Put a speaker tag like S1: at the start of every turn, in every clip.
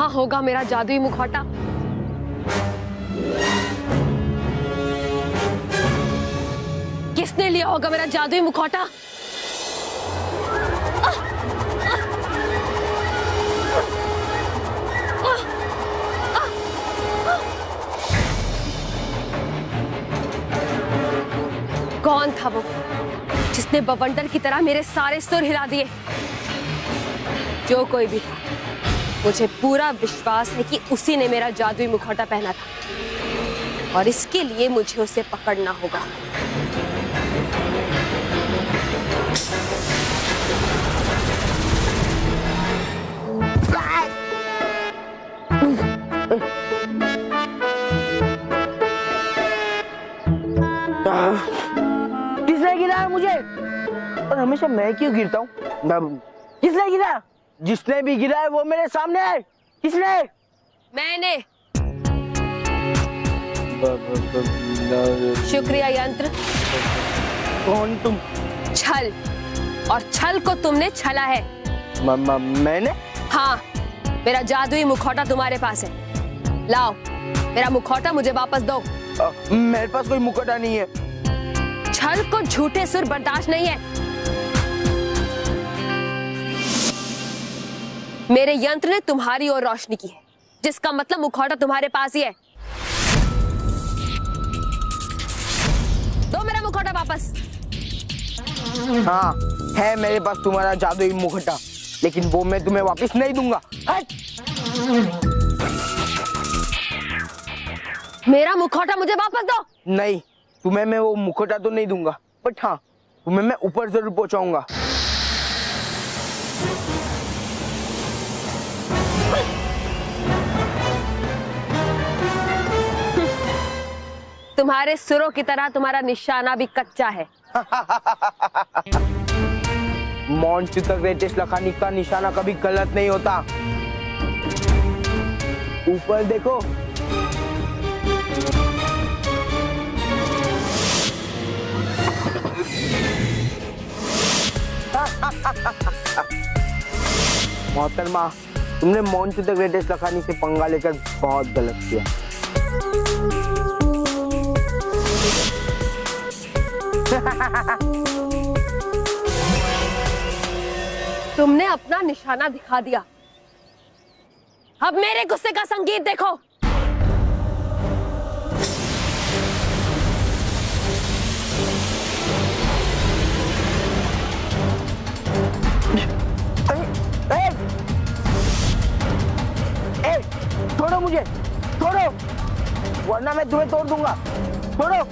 S1: कहाँ होगा मेरा जादुई मुखौटा? किसने लिया होगा मेरा जादुई मुखौटा? कौन था वो जिसने बवंडर की तरह मेरे सारे सुर हिला दिए? जो कोई भी था, मुझे पूरा विश्वास है कि उसी ने मेरा जादुई मुखौटा पहना था और इसके लिए मुझे उसे पकड़ना होगा।
S2: किसने गिराया मुझे? और हमेशा मैं क्यों गिरता हूँ? किसने गिराया? जिसने भी गिराया वो मेरे सामने है। किसने?
S1: मैंने। शुक्रिया यंत्र।
S2: कौन तुम?
S1: छल, और छल को तुमने छला है।
S2: मैंने?
S1: हाँ, मेरा जादुई मुखौटा तुम्हारे पास है। लाओ, मेरा मुखौटा मुझे वापस दो।
S2: मेरे पास कोई मुखौटा नहीं है।
S1: छल को झूठे सुर बर्दाश्त नहीं है। मेरे यंत्र ने तुम्हारी ओर रोशनी की है, जिसका मतलब मुखौटा तुम्हारे पास ही है। दो मेरा मुखौटा वापस।
S2: हाँ, है मेरे पास तुम्हारा जादुई मुखौटा, लेकिन वो मैं तुम्हें वापस नहीं दूंगा। हट!
S1: मेरा मुखौटा मुझे वापस दो।
S2: नहीं, तुम्हें मैं वो मुखौटा तो नहीं दूंगा, बट हाँ, तुम्हें मैं ऊपर जरूर पहुंचाऊंगा।
S1: तुम्हारे सुरों की तरह तुम्हारा निशाना भी कच्चा है।
S2: मॉन्स्टर द ग्रेटेस्ट लखानी का निशाना कभी गलत नहीं होता। ऊपर देखो। मोहतरमा, तुमने मॉन्स्टर द ग्रेटेस्ट लखानी से पंगा लेकर बहुत गलत किया।
S1: तुमने अपना निशाना दिखा दिया। अब मेरे गुस्से का संगीत देखो।
S2: छोड़ो मुझे, छोड़ो, वरना मैं तुम्हें तोड़ दूंगा। छोड़ो।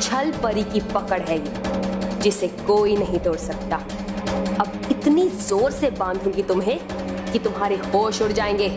S1: छल परी की पकड़ है ये, जिसे कोई नहीं तोड़ सकता। अब इतनी जोर से बांधूंगी तुम्हें कि तुम्हारे होश उड़ जाएंगे।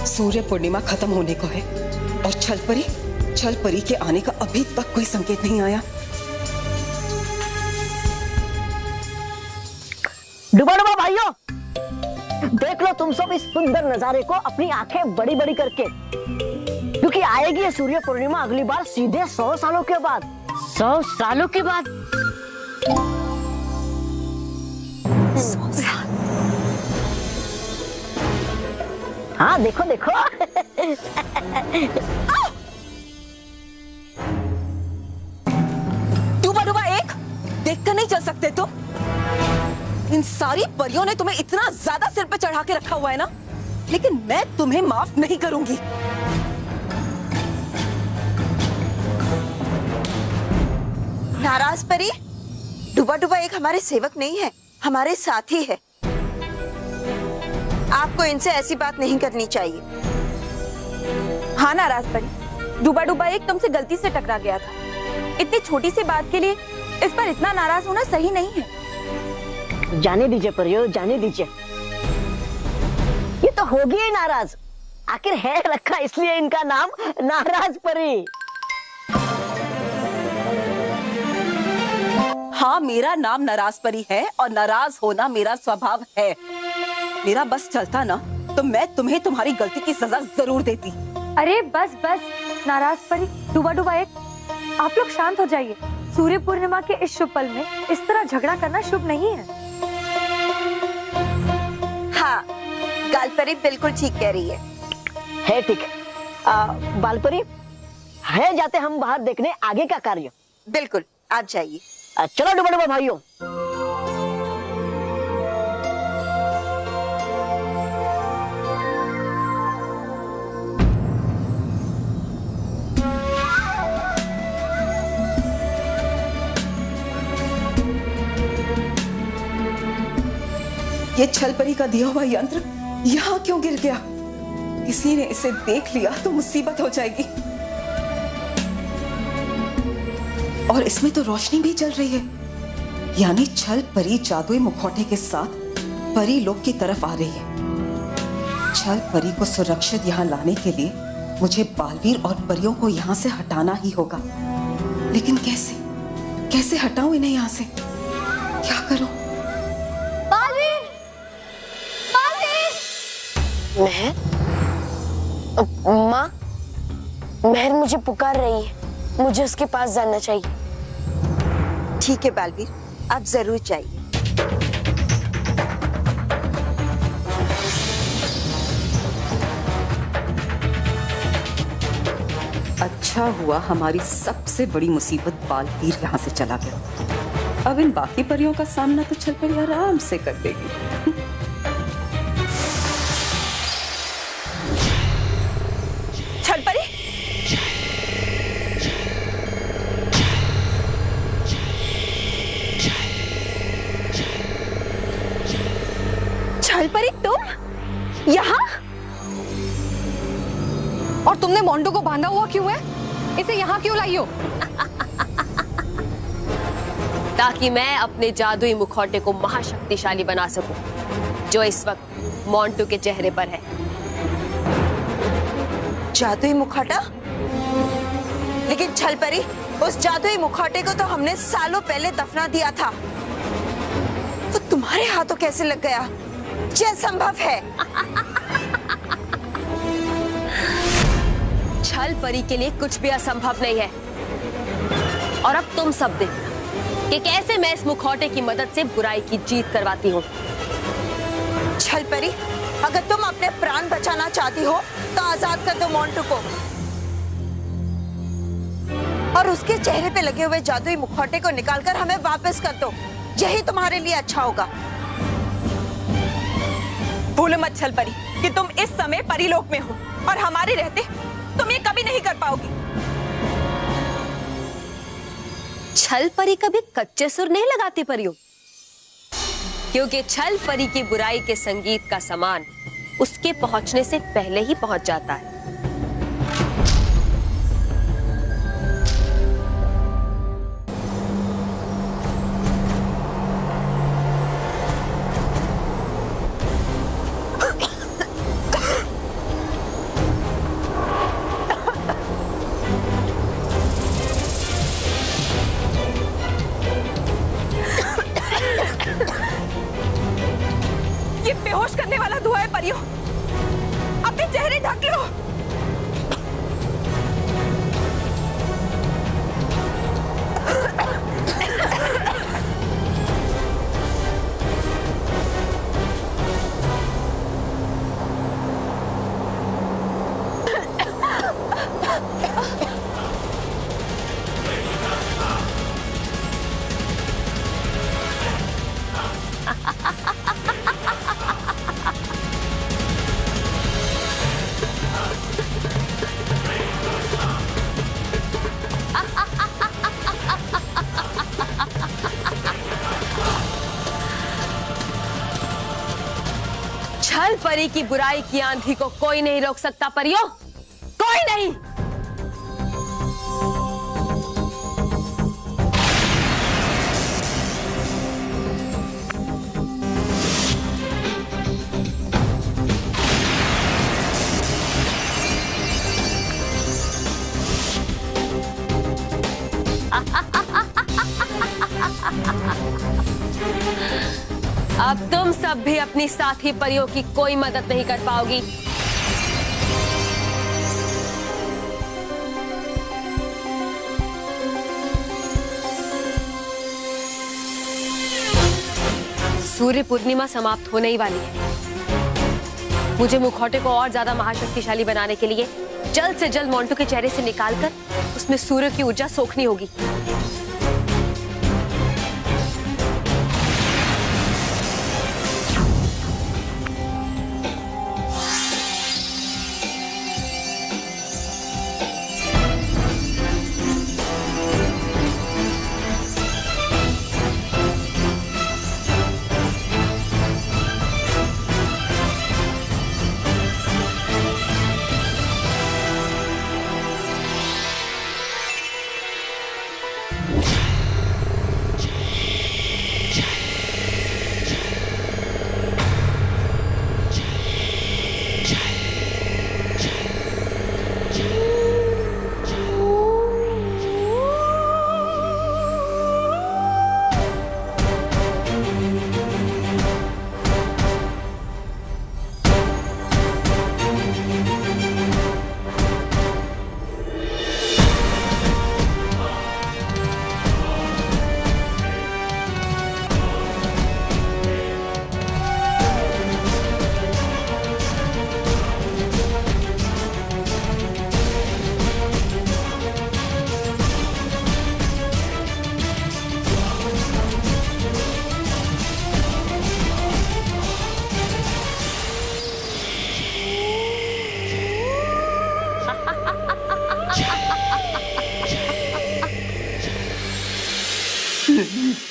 S3: सूर्य पूर्णिमा खत्म होने को है और छल परी के आने का अभी तक कोई संकेत नहीं आया।
S4: डुबा डुबा भाइयों, देख लो तुम सब इस सुंदर नजारे को अपनी आंखें बड़ी बड़ी करके, क्योंकि आएगी ये सूर्य पूर्णिमा अगली बार सीधे 100 सालों के बाद। 100 सालों के बाद? 100 साल? हाँ देखो देखो।
S3: डूबा डूबा एक देख कर नहीं चल सकते तुम? इन सारी परियों ने तुम्हें इतना ज्यादा सिर पे चढ़ा के रखा हुआ है ना, लेकिन मैं तुम्हें माफ नहीं करूंगी।
S5: नाराज परी, डूबा डूबा एक हमारे सेवक नहीं है, हमारे साथी है। आपको इनसे ऐसी बात नहीं करनी चाहिए।
S6: हाँ नाराज परी, डूबा डूबा एक तुमसे गलती से टकरा गया था।
S3: इतनी छोटी सी बात के लिए इस पर इतना नाराज होना सही नहीं है।
S4: जाने दीजिए परियो, जाने दीजिए। ये तो होगी ही नाराज, आखिर है रखा इसलिए इनका नाम नाराज परी।
S3: हाँ, मेरा नाम नाराज परी है और नाराज होना मेरा स्वभाव है। मेरा बस चलता ना तो मैं तुम्हें तुम्हारी गलती की सजा जरूर देती।
S6: अरे बस बस नाराज परी, डूबा डूबा एक, आप लोग शांत हो जाइए। सूर्य पूर्णिमा के इस शुभ पल में इस तरह झगड़ा करना शुभ नहीं है।
S5: हाँ, गालपरी बिल्कुल ठीक कह रही है
S4: ठीक। बालपरी है, जाते हम बाहर देखने आगे का कार्य।
S5: बिल्कुल, आप जाइए।
S4: चलो डुबा डुबा भाइयों।
S3: ये छलपरी का दिया हुआ यंत्र यहाँ क्यों गिर गया? किसी ने इसे देख लिया तो मुसीबत हो जाएगी। और इसमें तो रोशनी भी जल रही है, यानी छलपरी जादुई मुखौटे के साथ परी लोक की तरफ आ रही है। छलपरी को सुरक्षित यहाँ लाने के लिए मुझे बालवीर और परियों को यहाँ से हटाना ही होगा। लेकिन कैसे कैसे हटाऊं इन्हें यहाँ से? क्या करूं?
S1: महर, माँ, महर मुझे पुकार रही है, मुझे उसके पास जाना चाहिए।
S5: ठीक है बालवीर, आप जरूर जाइए।
S3: अच्छा हुआ हमारी सबसे बड़ी मुसीबत बालवीर यहाँ से चला गया। अब इन बाकी परियों का सामना तो छलपरी आराम से कर लेगी। छलपरी,
S6: छलपरी तुम यहाँ? और तुमने मोंटू को बांधा हुआ क्यों है? इसे यहाँ क्यों लाई हो?
S1: ताकि मैं अपने जादुई मुखौटे को महाशक्तिशाली बना सकूं, जो इस वक्त मोंटू के चेहरे पर है।
S5: जादुई मुखौटा? लेकिन छलपरी, उस जादुई मुखौटे को तो हमने सालों पहले दफना दिया था। वो तुम्हारे हाथों कैसे लग गया? यह संभव है?
S1: छलपरी के लिए कुछ भी असंभव नहीं है। और अब तुम सब देखना कि कैसे मैं इस मुखौटे की मदद से बुराई की जीत करवाती हूँ।
S5: छलपरी, अगर तुम अपने प्राण बचाना चाहती हो तो आजाद कर दो मोंटू को और उसके चेहरे पे लगे हुए जादुई मुखौटे को निकालकर हमें वापस कर दो। यही तुम्हारे लिए अच्छा होगा।
S3: भूलो मत छलपरी कि तुम इस समय परीलोक में हो और हमारे रहते तुम ये कभी नहीं कर पाओगी।
S1: छलपरी कभी कच्चे सुर नहीं लगाती परियों, क्योंकि छलपरी की बुराई के संगीत का सामान उसके पहुंचने से पहले ही पहुंच जाता है।
S3: ये बेहोश करने वाला धुआं है परियों, अपने चेहरे ढक लो।
S1: छलपरी की बुराई की आंधी को कोई नहीं रोक सकता परियों, कोई नहीं। अब तुम सब भी अपनी साथी परियों की कोई मदद नहीं कर पाओगी। सूर्य पूर्णिमा समाप्त होने ही वाली है। मुझे मुखौटे को और ज्यादा महाशक्तिशाली बनाने के लिए जल्द से जल्द मोंटू के चेहरे से निकालकर उसमें सूर्य की ऊर्जा सोखनी होगी।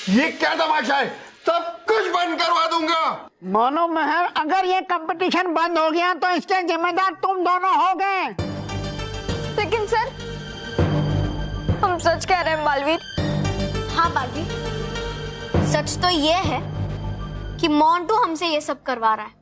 S7: ये क्या तमाशा है? सब कुछ बंद करवा दूंगा।
S4: मोनू महर, अगर ये कंपटीशन बंद हो गया तो इसके जिम्मेदार तुम दोनों हो गए।
S6: लेकिन सर, हम सच कह रहे हैं बालवीर।
S8: हाँ बालवीर, सच तो ये है कि मोंटू हमसे ये सब करवा रहा है।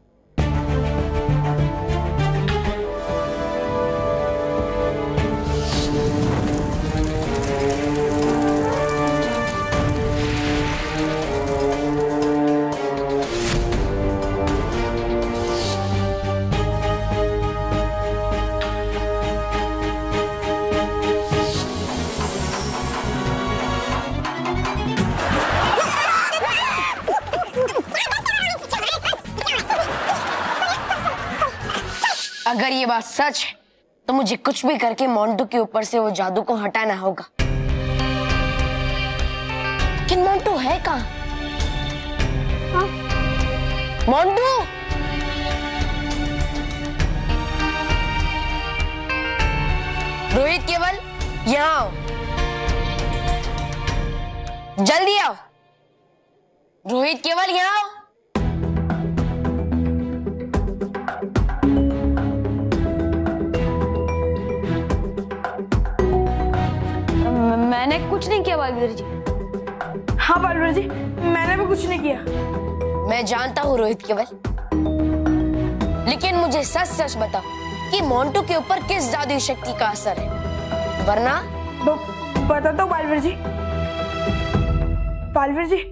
S9: अगर ये बात सच है तो मुझे कुछ भी करके मोंटू के ऊपर से वो जादू को हटाना होगा। लेकिन मोंटू है कहाँ? हाँ? मोंटू! रोहित केवल, यहाँ आओ, जल्दी आओ। रोहित केवल, यहाँ आओ।
S1: मैंने कुछ नहीं किया बालवीर जी।
S6: हाँ बालवीर जी, मैंने भी कुछ नहीं किया।
S9: मैं जानता हूँ रोहित केवल, लेकिन मुझे सच सच बताओ कि मोंटू के ऊपर किस जादुई शक्ति का असर है, वरना
S6: बता दो बालवीर जी। बालवीर जी,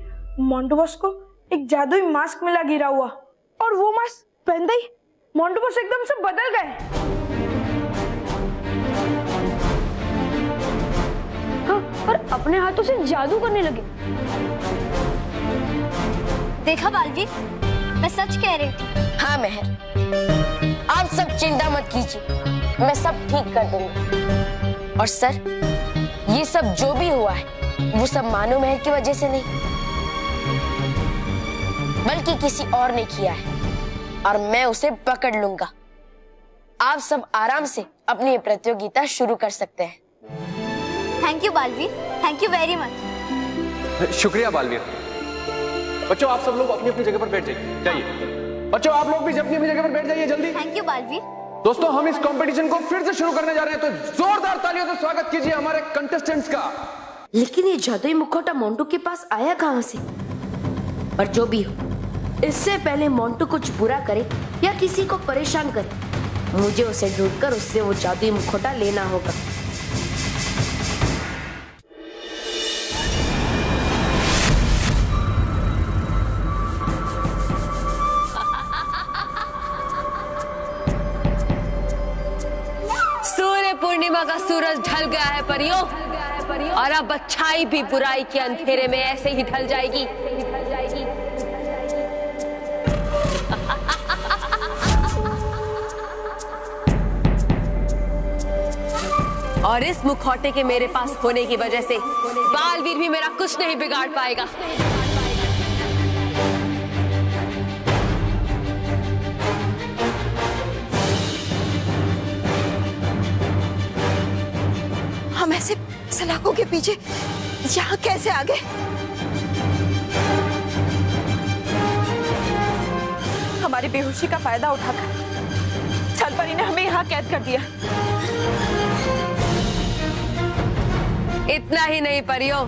S6: मोंटू बॉस को एक जादुई मास्क मिला गिरा हुआ, और वो मास्क पहनते ही मोंटू बॉस एकदम से बदल गए। और अपने हाथों से जादू करने लगे।
S8: देखा बालवीर, मैं सच कह रही थी।
S9: हाँ मेहर, आप सब चिंता मत कीजिए, मैं सब ठीक कर दूंगा। और सर, ये सब जो भी हुआ है वो सब मानो मेहर की वजह से नहीं, बल्कि किसी और ने किया है, और मैं उसे पकड़ लूंगा। आप सब आराम से अपनी प्रतियोगिता शुरू कर सकते हैं।
S8: Thank you Baalveer, thank you very much.
S10: शुक्रिया बालवीर। बच्चों, आप सब लोग अपनी अपनी जगह पर बैठ जाइए। बच्चों, आप लोग भी अपनी अपनी जगह पर बैठ जाइए जल्दी।
S8: Thank you Baalveer.
S10: दोस्तों, हम इस कंपटीशन को फिर से शुरू करने जा रहे हैं, तो जोरदार तालियों से स्वागत कीजिए हमारे कंटेस्टेंट्स का।
S9: लेकिन ये जादुई मुखौटा मोंटू के पास आया कहां से? पर जो भी हो, इससे पहले मोंटू कुछ बुरा करे या किसी को परेशान करे, मुझे उसे ढूंढकर उससे वो जादुई मुखौटा लेना होगा।
S1: सुबह का सूरज ढल गया है परियों, और अब अच्छाई भी बुराई के अंधेरे में ऐसे ही ढल जाएगी। और इस मुखौटे के मेरे पास होने की वजह से बालवीर भी मेरा कुछ नहीं बिगाड़ पाएगा।
S5: हम ऐसे सलाखों के पीछे यहाँ कैसे आ गए? हमारी बेहोशी का फायदा उठाकर छलपरी ने हमें यहाँ कैद कर दिया।
S1: इतना ही नहीं परियों,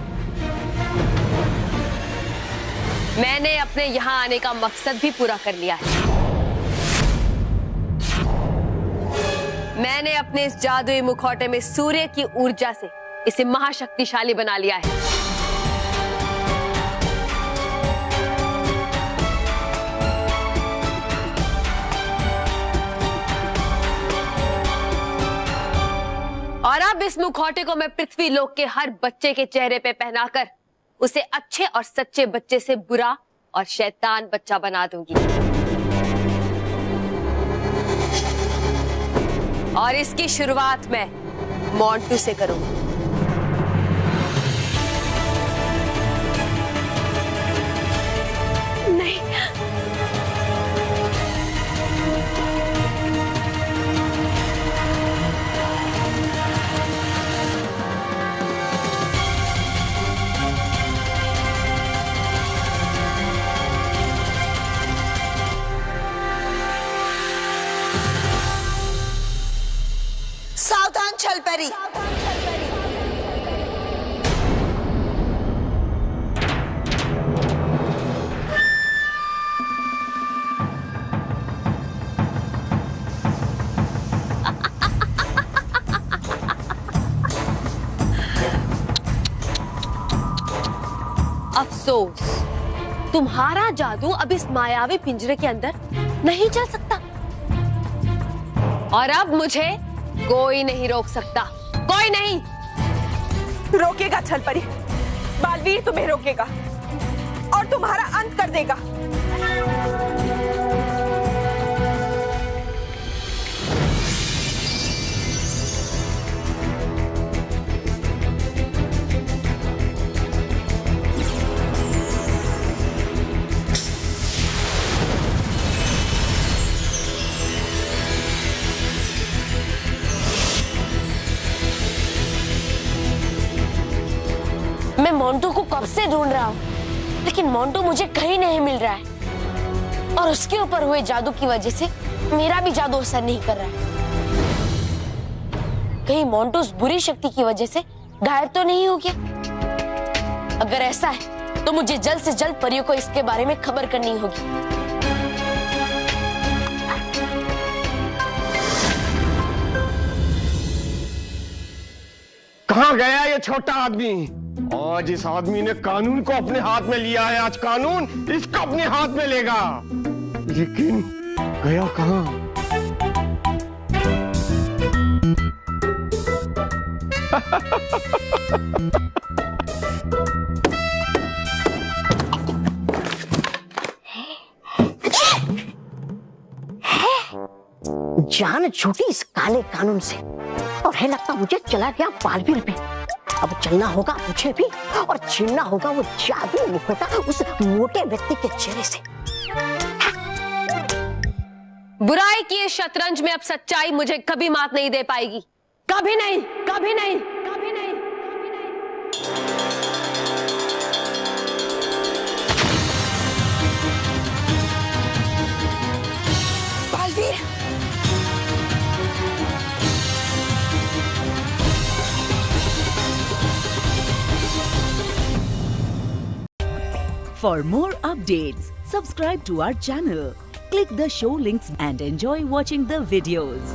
S1: मैंने अपने यहाँ आने का मकसद भी पूरा कर लिया है। मैंने अपने इस जादुई मुखौटे में सूर्य की ऊर्जा से इसे महाशक्तिशाली बना लिया है। और अब इस मुखौटे को मैं पृथ्वी लोक के हर बच्चे के चेहरे पे पहनाकर उसे अच्छे और सच्चे बच्चे से बुरा और शैतान बच्चा बना दूंगी। और इसकी शुरुआत मैं मोंटू से करूंगी।
S5: नहीं, सावधान छलपरी।
S1: अफसोस, तुम्हारा जादू अब इस मायावी पिंजरे के अंदर नहीं चल सकता। और अब मुझे कोई नहीं रोक सकता, कोई नहीं
S5: रोकेगा छलपरी। बालवीर तुम्हें रोकेगा और तुम्हारा अंत कर देगा।
S9: मैं मोंटू को कब से ढूंढ रहा हूँ, लेकिन मोंटू मुझे कहीं नहीं मिल रहा है। और उसके ऊपर हुए जादू की वजह से मेरा भी जादू असर नहीं कर रहा है। कहीं मोंटू उस बुरी शक्ति की वजह से घायल तो नहीं हो गया? अगर ऐसा है तो मुझे जल्द से जल्द परियों को इसके बारे में खबर करनी होगी।
S7: कहाँ गया ये छोटा आदमी? आज इस आदमी ने कानून को अपने हाथ में लिया है। आज कानून इसको अपने हाथ में लेगा। लेकिन गया कहाँ?
S4: जान छूटी इस काले कानून से, और है लगता मुझे चला गया बालवीर पे। अब चलना होगा मुझे भी, और छीनना होगा वो जादुई मुखौटा उस मोटे व्यक्ति के चेहरे से।
S1: बुराई की इस शतरंज में अब सच्चाई मुझे कभी मात नहीं दे पाएगी। कभी नहीं, कभी नहीं, कभी नहीं।
S5: Baalveer,
S11: For more updates, subscribe to our channel, click the show links and enjoy watching the videos.